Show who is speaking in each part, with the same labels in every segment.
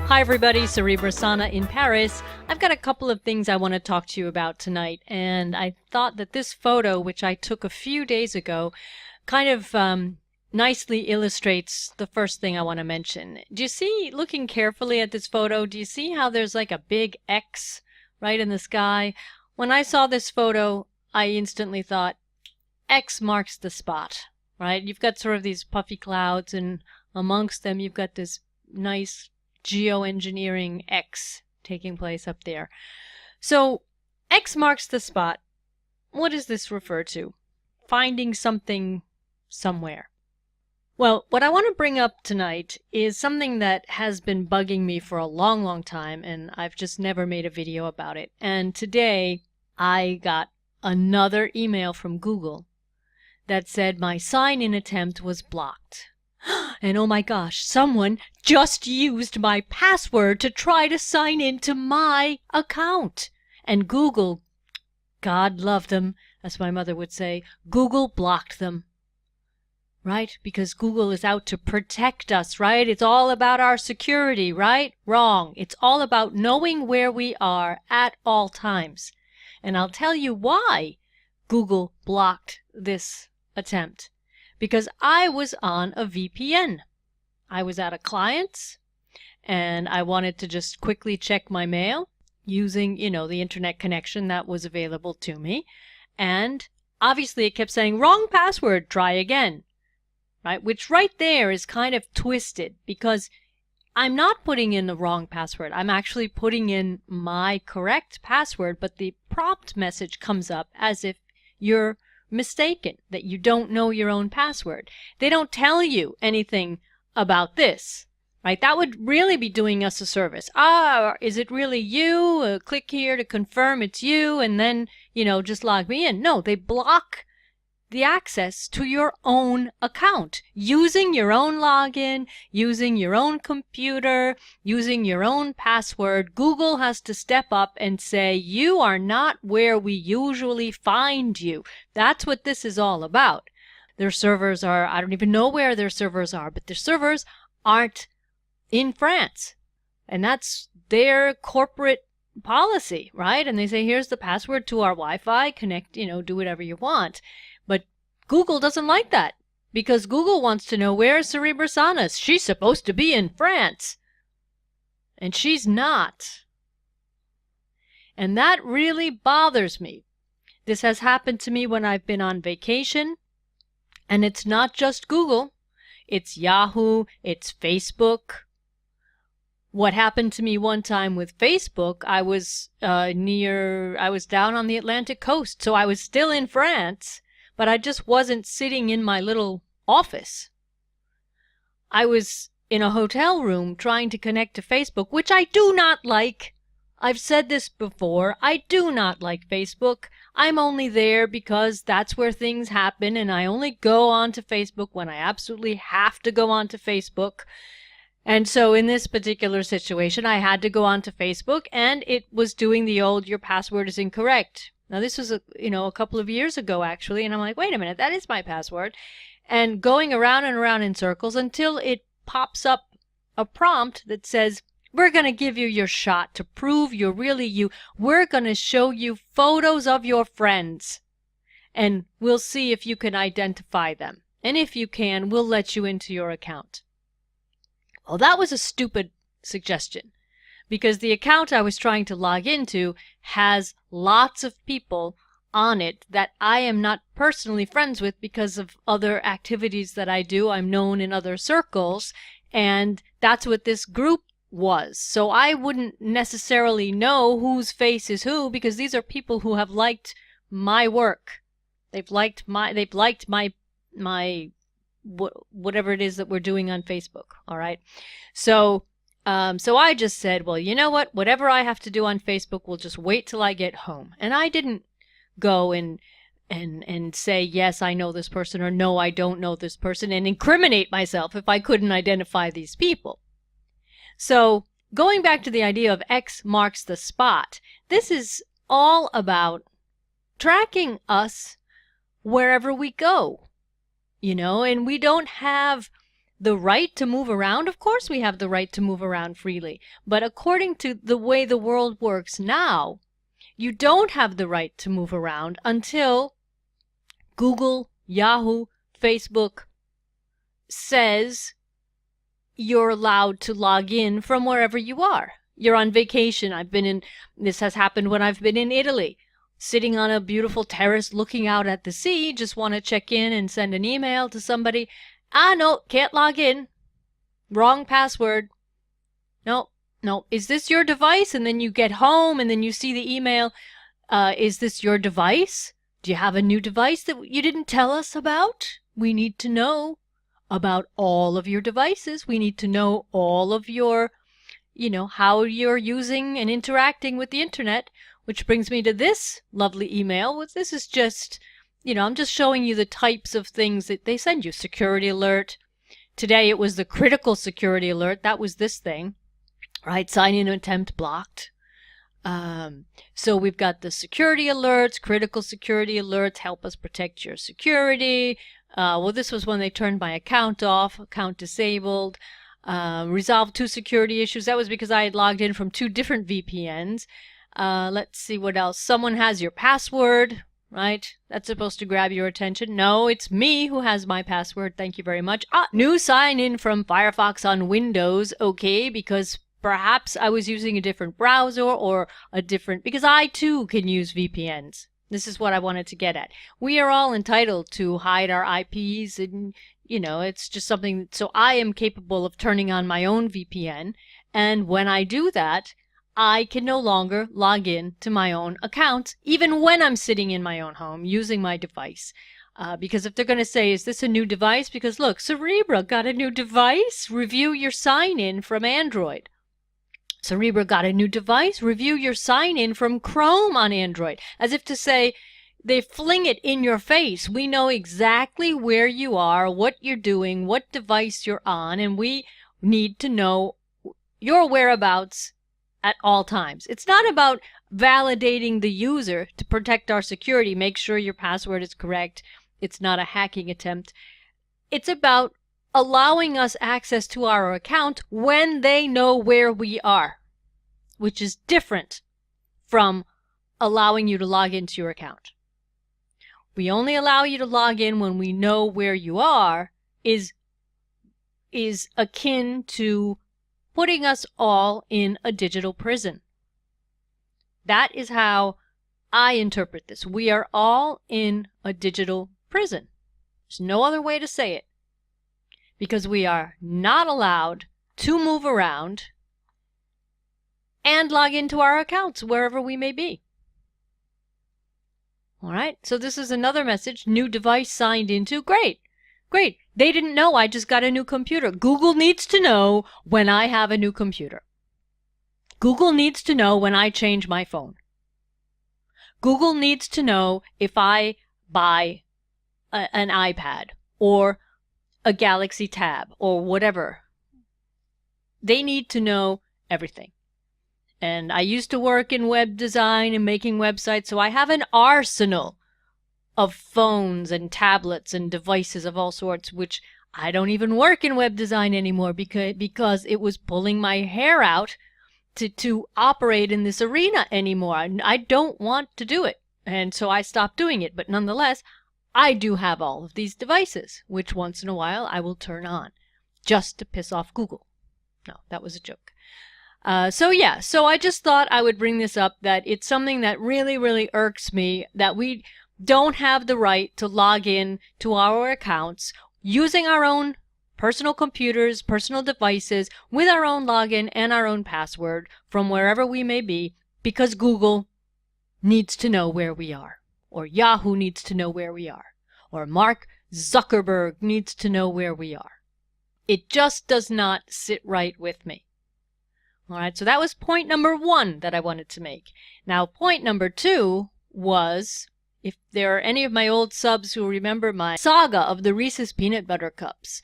Speaker 1: Hi everybody, Cerebra Sana in Paris. I've got a couple of things I want to talk to you about tonight, and I thought that this photo, which I took a few days ago, kind of nicely illustrates the first thing I want to mention. Do you see, looking carefully at this photo, do you see how there's like a big X right in the sky? When I saw this photo, I instantly thought, X marks the spot, right? You've got sort of these puffy clouds, and amongst them you've got this nice geoengineering X taking place up there. So X marks the spot. What does this refer to? Finding something somewhere. Well, what I want to bring up tonight is something that has been bugging me for a long, long time, and I've just never made a video about it. And today I got another email from Google that said my sign-in attempt was blocked. And oh my gosh, someone just used my password to try to sign into my account. And Google, God love them, as my mother would say, Google blocked them. Right? Because Google is out to protect us, right? It's all about our security, right? Wrong. It's all about knowing where we are at all times. And I'll tell you why Google blocked this attempt. Because I was on a VPN. I was at a client's, and I wanted to just quickly check my mail using, the internet connection that was available to me. And obviously it kept saying, wrong password, try again. Right? Which right there is kind of twisted, because I'm not putting in the wrong password. I'm actually putting in my correct password, but the prompt message comes up as if you're mistaken, that you don't know your own password. They don't tell you anything about this, right? That would really be doing us a service. Is it really you? Click here to confirm it's you, and then, just log me in. No, they block the access to your own account using your own login, using your own computer, using your own password. Google has to step up and say, you are not where we usually find you. That's what this is all about. Their servers are, I don't even know where their servers are, but their servers aren't in France. And that's their corporate policy, right? And they say, here's the password to our Wi-Fi, connect, do whatever you want. But Google doesn't like that, because Google wants to know, where's Cerebra Sana? She's supposed to be in France. And she's not. And that really bothers me. This has happened to me when I've been on vacation. And it's not just Google. It's Yahoo. It's Facebook. What happened to me one time with Facebook, I was down on the Atlantic coast, so I was still in France, but I just wasn't sitting in my little office. I was in a hotel room trying to connect to Facebook, which I do not like. I've said this before. I do not like Facebook. I'm only there because that's where things happen, and I only go onto Facebook when I absolutely have to go onto Facebook. And so in this particular situation, I had to go onto Facebook, and it was doing the old, your password is incorrect. Now, this was, a couple of years ago, actually, and I'm like, wait a minute, that is my password. And going around and around in circles until it pops up a prompt that says, we're going to give you your shot to prove you're really you. We're going to show you photos of your friends, and we'll see if you can identify them. And if you can, we'll let you into your account. Well, that was a stupid suggestion, because the account I was trying to log into has lots of people on it that I am not personally friends with because of other activities that I do. I'm known in other circles, and that's what this group was. So I wouldn't necessarily know whose face is who, because these are people who have liked my work. They've liked my whatever it is that we're doing on Facebook. All right. So I just said, well, you know what? Whatever I have to do on Facebook, will just wait till I get home. And I didn't go and say, yes, I know this person, or no, I don't know this person, and incriminate myself if I couldn't identify these people. So going back to the idea of X marks the spot, this is all about tracking us wherever we go, and we don't have the right to move around? Of course we have the right to move around freely. But according to the way the world works now, you don't have the right to move around until Google, Yahoo, Facebook says you're allowed to log in from wherever you are. You're on vacation. This has happened when I've been in Italy, sitting on a beautiful terrace looking out at the sea, just want to check in and send an email to somebody. No, can't log in. Wrong password. No. Is this your device? And then you get home and then you see the email. Is this your device? Do you have a new device that you didn't tell us about? We need to know about all of your devices. We need to know all of your, how you're using and interacting with the internet, which brings me to this lovely email. This is just, I'm just showing you the types of things that they send you. Security alert. Today it was the critical security alert. That was this thing, right? Sign-in attempt blocked. So we've got the security alerts, critical security alerts, help us protect your security. Well, this was when they turned my account off, account disabled. Resolve 2 security issues. That was because I had logged in from 2 different VPNs. Let's see what else. Someone has your password, right? That's supposed to grab your attention. No, it's me who has my password. Thank you very much. New sign-in from Firefox on Windows. Okay, because perhaps I was using a different browser or because I too can use VPNs. This is what I wanted to get at. We are all entitled to hide our IPs and, it's just something. So I am capable of turning on my own VPN. And when I do that, I can no longer log in to my own accounts, even when I'm sitting in my own home using my device. Because if they're going to say, is this a new device? Because look, Cerebra got a new device. Review your sign-in from Android. Cerebra got a new device. Review your sign-in from Chrome on Android. As if to say, they fling it in your face. We know exactly where you are, what you're doing, what device you're on, and we need to know your whereabouts at all times. It's not about validating the user to protect our security, make sure your password is correct. It's not a hacking attempt. It's about allowing us access to our account when they know where we are, which is different from allowing you to log into your account. We only allow you to log in when we know where you are is akin to putting us all in a digital prison. That is how I interpret this. We are all in a digital prison. There's no other way to say it. Because we are not allowed to move around and log into our accounts wherever we may be. All right, so this is another message. New device signed into. Great. They didn't know I just got a new computer. Google needs to know when I have a new computer. Google needs to know when I change my phone. Google needs to know if I buy an iPad or a Galaxy Tab or whatever. They need to know everything. And I used to work in web design and making websites, so I have an arsenal of phones and tablets and devices of all sorts, which I don't even work in web design anymore because it was pulling my hair out to operate in this arena anymore. I don't want to do it, and so I stopped doing it. But nonetheless, I do have all of these devices, which once in a while I will turn on just to piss off Google. No, that was a joke. So I just thought I would bring this up, that it's something that really, really irks me, that we don't have the right to log in to our accounts using our own personal computers, personal devices, with our own login and our own password from wherever we may be, because Google needs to know where we are, or Yahoo needs to know where we are, or Mark Zuckerberg needs to know where we are. It just does not sit right with me. All right, so that was point number 1 that I wanted to make. Now, point number 2 was, if there are any of my old subs who remember my saga of the Reese's Peanut Butter Cups,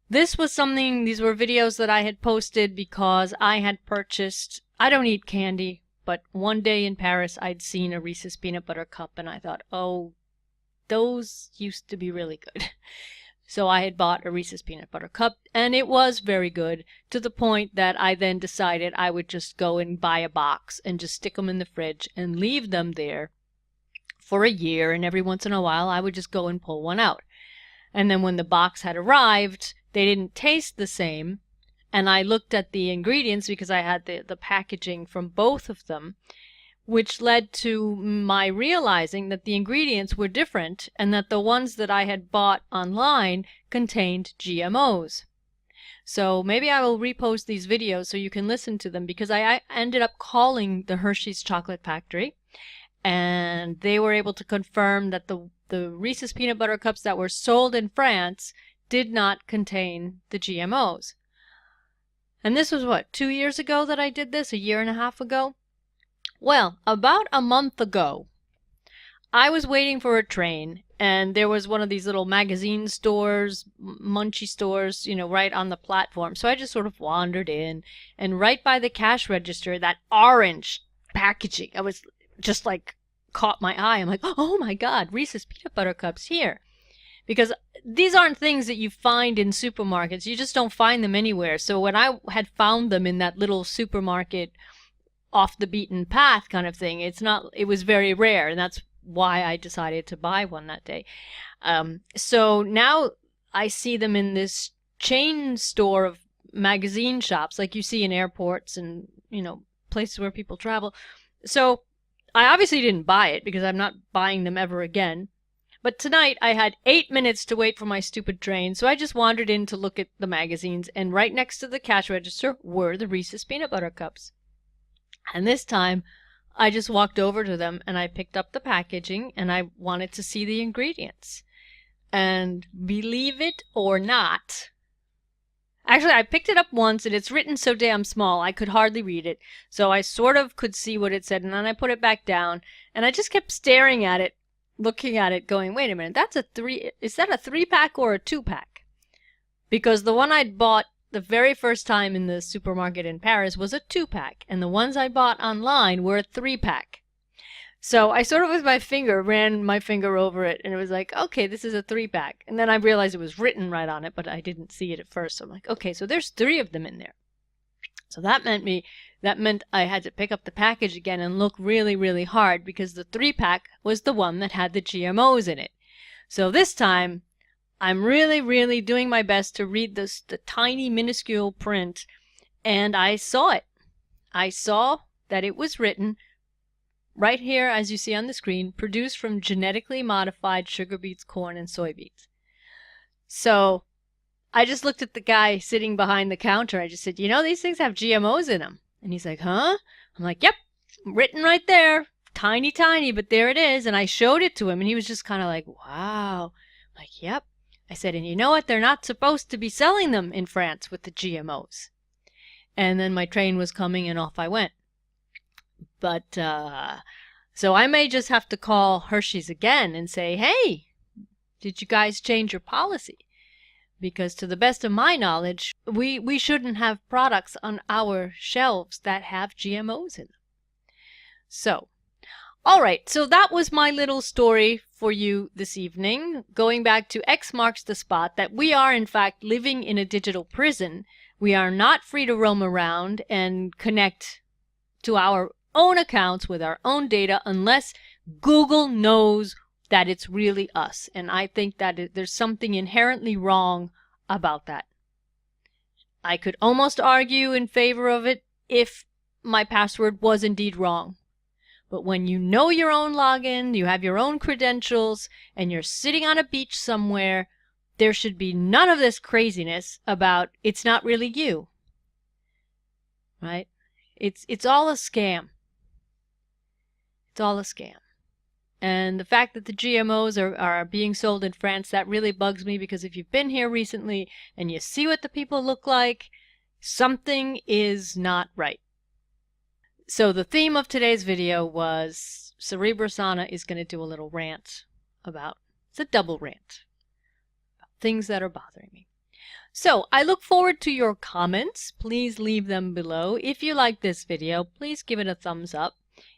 Speaker 1: these were videos that I had posted because I had purchased, I don't eat candy, but one day in Paris I'd seen a Reese's Peanut Butter Cup and I thought, oh, those used to be really good. So I had bought a Reese's Peanut Butter Cup, and it was very good, to the point that I then decided I would just go and buy a box and just stick them in the fridge and leave them there for a year, and every once in a while I would just go and pull one out. And then when the box had arrived, they didn't taste the same, and I looked at the ingredients because I had the packaging from both of them, which led to my realizing that the ingredients were different and that the ones that I had bought online contained GMOs. So maybe I will repost these videos so you can listen to them, because I ended up calling the Hershey's Chocolate Factory, and they were able to confirm that the Reese's Peanut Butter Cups that were sold in France did not contain the GMOs. And this was what, 2 years ago that I did this? A year and a half ago? Well, about a month ago, I was waiting for a train, and there was one of these little magazine stores, munchy stores, right on the platform. So I just sort of wandered in, and right by the cash register, that orange packaging, I was just like, caught my eye. I'm like, oh my God, Reese's Peanut Butter Cups here. Because these aren't things that you find in supermarkets. You just don't find them anywhere. So when I had found them in that little supermarket off the beaten path kind of thing, it was very rare, and that's why I decided to buy one that day. So now I see them in this chain store of magazine shops like you see in airports and, places where people travel. So I obviously didn't buy it because I'm not buying them ever again. But tonight I had 8 minutes to wait for my stupid train, so I just wandered in to look at the magazines, and right next to the cash register were the Reese's Peanut Butter Cups. And this time I just walked over to them and I picked up the packaging and I wanted to see the ingredients. And believe it or not, actually, I picked it up once, and it's written so damn small I could hardly read it. So I sort of could see what it said, and then I put it back down, and I just kept staring at it, looking at it, going, wait a minute, is that a 3-pack or a 2-pack? Because the one I'd bought the very first time in the supermarket in Paris was a 2-pack, and the ones I bought online were a 3-pack. So I sort of ran my finger over it, and it was like, okay, this is a 3-pack. And then I realized it was written right on it, but I didn't see it at first. So I'm like, okay, so there's 3 of them in there. So that meant I had to pick up the package again and look really, really hard, because the 3-pack was the one that had the GMOs in it. So this time, I'm really, really doing my best to read the tiny, minuscule print, and I saw it. I saw that it was written right here, as you see on the screen, produced from genetically modified sugar beets, corn, and soybeans. So I just looked at the guy sitting behind the counter. I just said, these things have GMOs in them. And he's like, huh? I'm like, yep, written right there. Tiny, tiny, but there it is. And I showed it to him, and he was just kind of like, wow. I'm like, yep. I said, and you know what? They're not supposed to be selling them in France with the GMOs. And then my train was coming, and off I went. But, so I may just have to call Hershey's again and say, hey, did you guys change your policy? Because to the best of my knowledge, we shouldn't have products on our shelves that have GMOs in them. So, all right, so that was my little story for you this evening, going back to X marks the spot, that we are in fact living in a digital prison. We are not free to roam around and connect to our own accounts with our own data unless Google knows that it's really us. And I think that there's something inherently wrong about that. I could almost argue in favor of it if my password was indeed wrong. But when you know your own login, you have your own credentials, and you're sitting on a beach somewhere, there should be none of this craziness about it's not really you. Right? It's all a scam. It's all a scam. And the fact that the GMOs are being sold in France, that really bugs me, because if you've been here recently and you see what the people look like, something is not right. So the theme of today's video was Cerebrosana is going to do a little rant about, it's a double rant, about things that are bothering me. So I look forward to your comments. Please leave them below. If you like this video, please give it a thumbs up.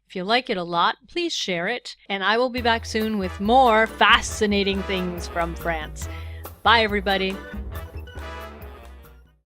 Speaker 1: If you like it a lot, please share it. And I will be back soon with more fascinating things from France. Bye, everybody.